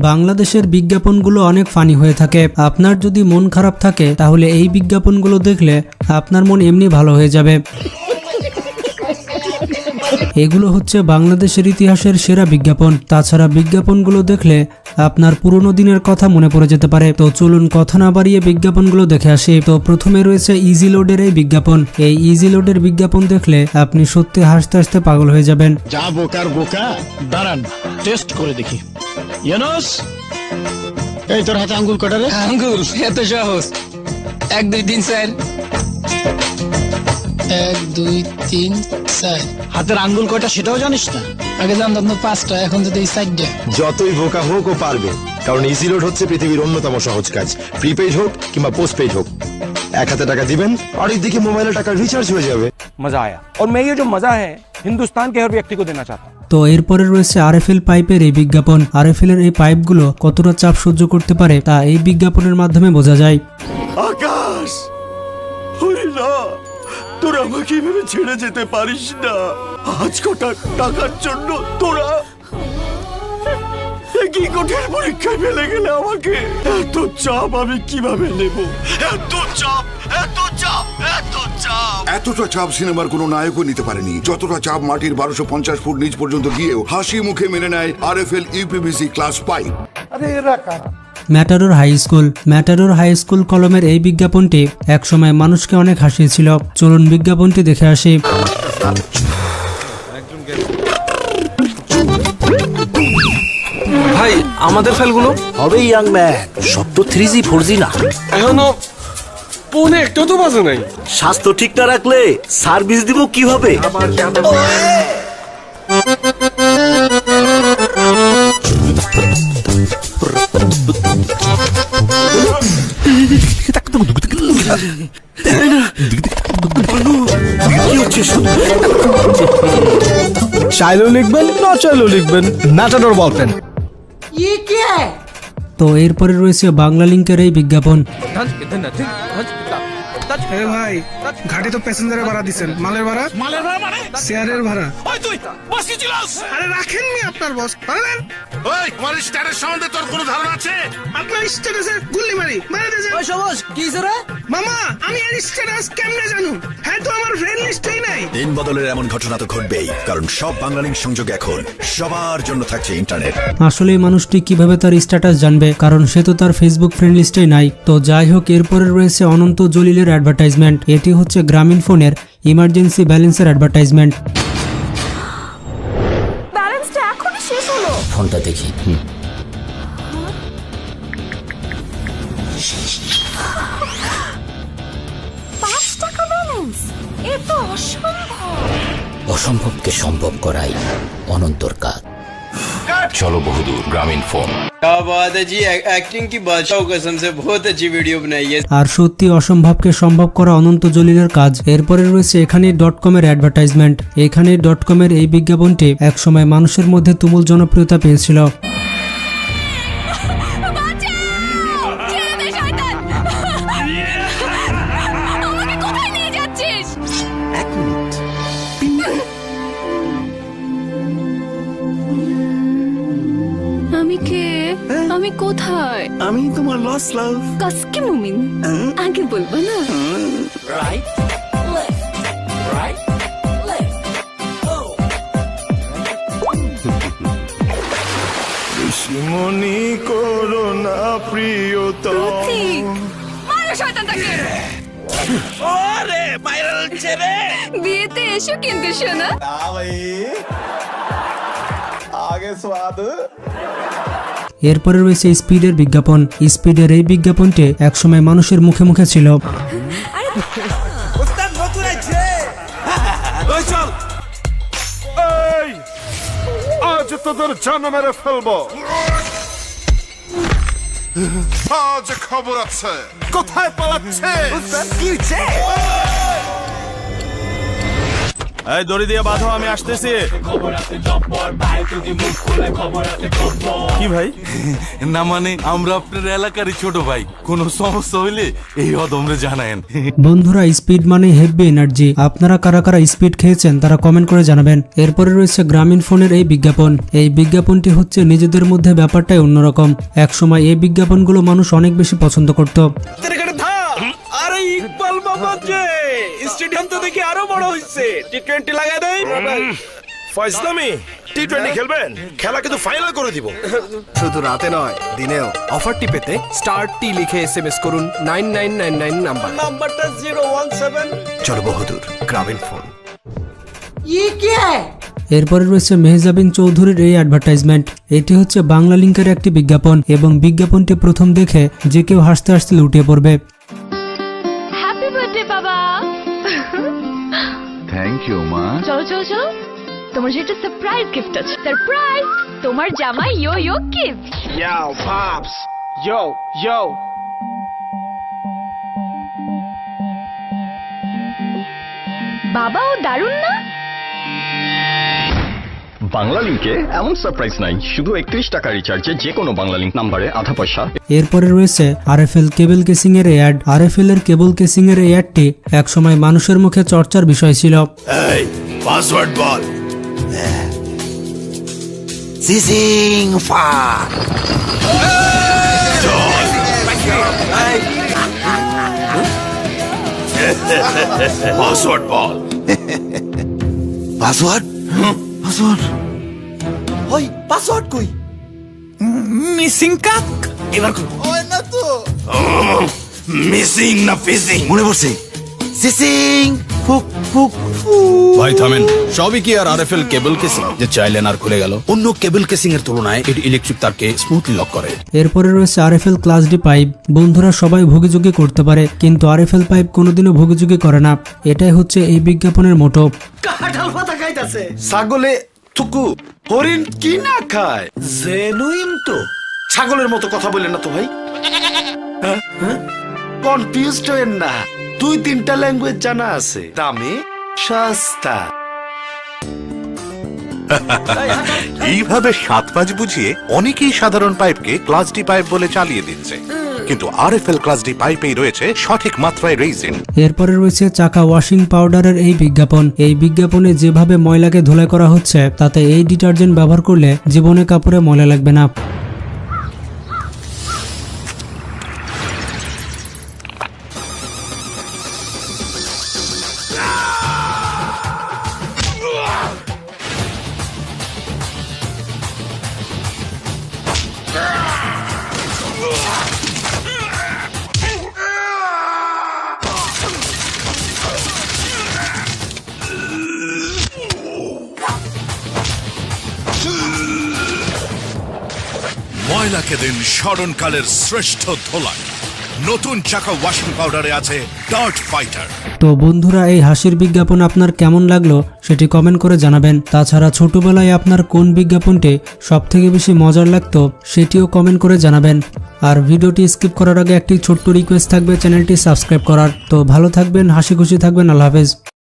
বাংলাদেশের বিজ্ঞাপনগুলো অনেক ফানি হয়ে থাকে। আপনার যদি মন খারাপ থাকে তাহলে এই বিজ্ঞাপনগুলো দেখলে আপনার মন এমনি ভালো হয়ে যাবে। এগুলো হচ্ছে বাংলাদেশের ইতিহাসের সেরা বিজ্ঞাপন। তাছাড়া বিজ্ঞাপনগুলো দেখলে আপনার পুরনো দিনের কথা মনে পড়ে যেতে পারে। তো চলুন কথা না বাড়িয়ে বিজ্ঞাপনগুলো দেখে আসি। তো প্রথমে রয়েছে ইজি লোডের এই বিজ্ঞাপন। এই ইজি লোডের বিজ্ঞাপন দেখলে আপনি সত্যি হাসতে হাসতে পাগল হয়ে যাবেন। যা বোকার বোকা, দাঁড়ান টেস্ট করে দেখি। ইউনুস, এই তোর হাতে আঙ্গুল কটা রে? আঙ্গুল এত সহজ। 1 2 3 4। 1 2 3 4। হাতের আঙ্গুল কটা সেটাও জানিস না? আগে জানতাম তো 5টা, এখন যদি 4টা। যতই বোকা হোক ও পারবে, কারণ ইজি লোড হচ্ছে পৃথিবীর অন্যতম সহজ কাজ। প্রিপেইড হোক কিংবা পোস্টপেইড হোক, 1 হাতে টাকা দিবেন আর একদিকে মোবাইলে টাকা রিচার্জ হয়ে যাবে। मजा आया और मैं ये जो मजा है हिंदुस्तान के हर व्यक्ति को देना चाहता हूँ। তো এরপরে রয়েছে আরএফএল পাইপের এই বিজ্ঞাপন। আরএফএল এর এই পাইপগুলো কতটা চাপ সহ্য করতে পারে তা এই বিজ্ঞাপনের মাধ্যমে বোঝা যায়। আকাশ, ওরে না, তোরা আমাকে এভাবে ছেড়ে যেতে পারিস না। আজ কটা টাকার জন্য তোরা কি কঠিন পরীক্ষায় ফেলে গেলে আমাকে। এত চাপ আমি কিভাবে নেব? এত চাপ, এত চাপ, এত চাপ। এতটা চাপ সিনেমার কোনো নায়কও নিতে পারেনি। যতটা চাপ মাটির 1250 ফুট নিচ পর্যন্ত গিয়েও হাসি মুখে মেনে নেয় RFL UPVC class pipe. Matador high school. Matador high school কলমের এই বিজ্ঞাপনটি একসময় মানুষকে অনেক হাসিয়েছিল। চলুন বিজ্ঞাপনটি দেখে আসি। ভাই আমাদের ফাইলগুলো হবে ইয়াং ম্যান, সব তো 3G 4G না। এখনো পৌনে একটা তো বাজে নাই। স্বাস্থ্য ঠিক না রাখলে সার্ভিস দিব কিভাবে? চাইলেও লিখবেন, না চাইলেও লিখবেন, ম্যাটাডোর বলবেন। তো এরপরে রয়েছে বাংলা লিংকের এই বিজ্ঞাপন। ভাই ঘাটে তো প্যাসেঞ্জারের ভাড়া দিচ্ছেন, মালের ভাড়া? মালের ভাড়া মানে শেয়ারের ভাড়া। ওই তুই বস কি ছিলাস? আরে রাখেন নি আপনার বস। পারেন? ওই তোমার স্ট্যাটাস সম্বন্ধে তোর কোনো ধারণা আছে? আপনার স্ট্যাটাসে গুল্লি মারি মারি দেন। ওই সবস কি রে মামা, আমি এর স্ট্যাটাস কেমনে জানু? হ্যাঁ তো আমার ফ্রেন্ড লিস্টেই নাই। দিন বদলের এমন ঘটনা তো ঘটবেই, কারণ সব বাংলা লিংক সংযোগ এখন সবার জন্য থাকছে ইন্টারনেট। আসলে এই মানুষটি কিভাবে তার স্ট্যাটাস জানবে, কারণ সে তো তার ফেসবুক ফ্রেন্ড লিস্টে নাই। তো যাই হোক, এরপরে রয়েছে অনন্ত জলিলের অ্যাডভার্টাইজমেন্ট। এটি হচ্ছে গ্রামীণ ফোনের ইমার্জেন্সি ব্যালেন্সের অ্যাডভার্টাইজমেন্ট। ব্যালেন্সটা এখনই শেষ হলো। ফোনটা দেখি। 5 টাকা ব্যালেন্স, এ তো অসম্ভব। অসম্ভবকে সম্ভব করাই অনন্তর কাজ। চলো বহুদূর গ্রামীণ ফোন। क्या बात है जी, एक्टिंग की बादशाह कसम से बहुत अच्छी वीडियो बनाई है। আর সত্যি অসম্ভবকে সম্ভব করা অনন্ত জলিলের কাজ। এরপরে রয়েছে এখানে .com এর অ্যাডভার্টাইজমেন্ট। এখানে .com এর এই বিজ্ঞাপনটি একসময় মানুষের মধ্যে তুমুল জনপ্রিয়তা পেয়েছিল। আমি কে? আমি কোথায়? আমি তোমার লস লাভ। কাসকে মুমিন, আগে বলবো না? মনি করোনা প্রিয়তম। মারো শয়তানটাকে। ওরে ভাইরাল ছেড়ে বিয়েতে এসো কিন্তু শোনা। আগে স্বাদ। এরপরে রয়েছে স্পিডের বিজ্ঞাপন। স্পিডের এই বিজ্ঞাপনটি একসময় মানুষের মুখে মুখে ছিল। আজ তোদের জান মেরে ফেলবো। আজ খবর আছে। কোথায় পালাচ্ছে? এই দড়ি দিয়ে বাঁধো, আমি আসতেছি। কি ভাই? না মানে আমরা আপনার এলাকারই ছোট ভাই, কোনো সমস্যা হইলে এই অদমরে জানায়েন। বন্ধুরা, স্পিড মানে হেভি এনার্জি। আপনারা কারা কারা স্পিড খেয়েছেন তারা কমেন্ট করে জানাবেন। এরপরে রয়েছে গ্রামীণ ফোনের এই বিজ্ঞাপন। এই বিজ্ঞাপনটি হচ্ছে নিজেদের মধ্যে ব্যাপারটাই অন্যরকম। একসময় এই বিজ্ঞাপনগুলো মানুষ অনেক বেশি পছন্দ করত। আরে ইকবাল বাবা যে স্টেডিয়াম তো দেখি আরো বড় হইছে। টি20 লাগাই দেই। ফয়সলামি টি20 খেলবেন? খেলা কিন্তু ফাইনাল করে দিব। শুধু রাতে নয়, দিনেও। অফারটি পেতে *T লিখে SMS করুন 9999 নাম্বার। নাম্বারটা 017। চলো বহুদূর, গ্রামীণ ফোন। এরপরে রয়েছে মেহজাবিন চৌধুরীর এই অ্যাডভার্টাইজমেন্ট। এটি হচ্ছে বাংলা লিংকের একটি বিজ্ঞাপন এবং বিজ্ঞাপনটি প্রথম দেখে যে কেউ হাসতে হাসতে লুটিয়ে পড়বে। হ্যাপি বার্থডে বাবা। থ্যাংক ইউ মা। চলো চলো চলো, তোমার যে একটা সারপ্রাইজ গিফট আছে। সারপ্রাইজ, তোমার জামাই ইয়ো ইয়ো gift. Yo, pops. Yo, yo. বাবা, ও দারুণ না? বাংলা লিংকে এমন সারপ্রাইজ নাই, শুধু 31 টাকা রিচার্জে যে কোনো বাংলা লিংক নাম্বারে আধা পয়সা। এরপরে রয়েছে RFL কেবল কেসিং এর অ্যাড। RFL এর কেবল কেসিং এর এই অ্যাডটি একসময় মানুষের মুখে চর্চার বিষয় ছিল। এই পাসওয়ার্ড বল। সিসিং ফা। পাসওয়ার্ড বল। পাসওয়ার্ড? পাসওয়ার্ড? ওই পাসওয়ার্ড কই? মিসিং কাক। এবার কই? ওই না তো। মিসিং না ফিসিং? মনে পড়ছে। সিসিং ফুক ফুক ফু। ভাই থামেন, সবই কি আর RFL কেবল কেসিং যে চাইলেন আর খুলে গেল? অন্য কেবল কেসিং এর তুলনায় এটি ইলেকট্রিক তারকে স্মুথলি লক করে। এরপরে রয়েছে RFL ক্লাস ডি পাইপ। বন্ধুরা, সবাই ভোগীযোগী করতে পারে, কিন্তু RFL পাইপ কোনোদিনও ভোগীযোগী করে না। এটাই হচ্ছে এই বিজ্ঞাপনের মোটো। কাঁঠাল পাতা খাইতাছে। ছাগলে থুকু, হরিণ কি না খায়? জেনুইন তো। ছাগলের মতো কথা বলেন না তো ভাই। কনফিউজড হয়েন না, 2-3টা ল্যাঙ্গুয়েজ জানা আছে। দামে সস্তা। এইভাবে 7-5 বুঝিয়ে অনেকেই সাধারণ পাইপকে ক্লাস ডি পাইপ বলে চালিয়ে দিচ্ছে, কিন্তু RFL ক্লাস ডি পাইপেই রয়েছে সঠিক মাত্রায় রেজিন। এরপরে রয়েছে চাকা ওয়াশিং পাউডারের এই বিজ্ঞাপন। এই বিজ্ঞাপনে যেভাবে ময়লাকে ধুলাই করা হচ্ছে তাতে এই ডিটারজেন্ট ব্যবহার করলে জীবনে কাপড়ে ময়লা লাগবে না। ময়লাকে দিন স্মরণকালের শ্রেষ্ঠ ধোলাই। নতুন চাকা ওয়াশিং পাউডারে আছে ডার্ট ফাইটার। তো বন্ধুরা, এই হাসির বিজ্ঞাপন আপনার কেমন লাগলো সেটি কমেন্ট করে জানাবেন। তাছাড়া ছোটবেলায় আপনার কোন বিজ্ঞাপনটি সবথেকে বেশি মজার লাগতো সেটিও কমেন্ট করে জানাবেন। আর ভিডিওটি স্কিপ করার আগে একটি ছোট্ট রিকোয়েস্ট থাকবে চ্যানেলটি সাবস্ক্রাইব করার। তো ভালো থাকবেন, হাসি খুশি থাকবেন, আল্লাহ হাফেজ।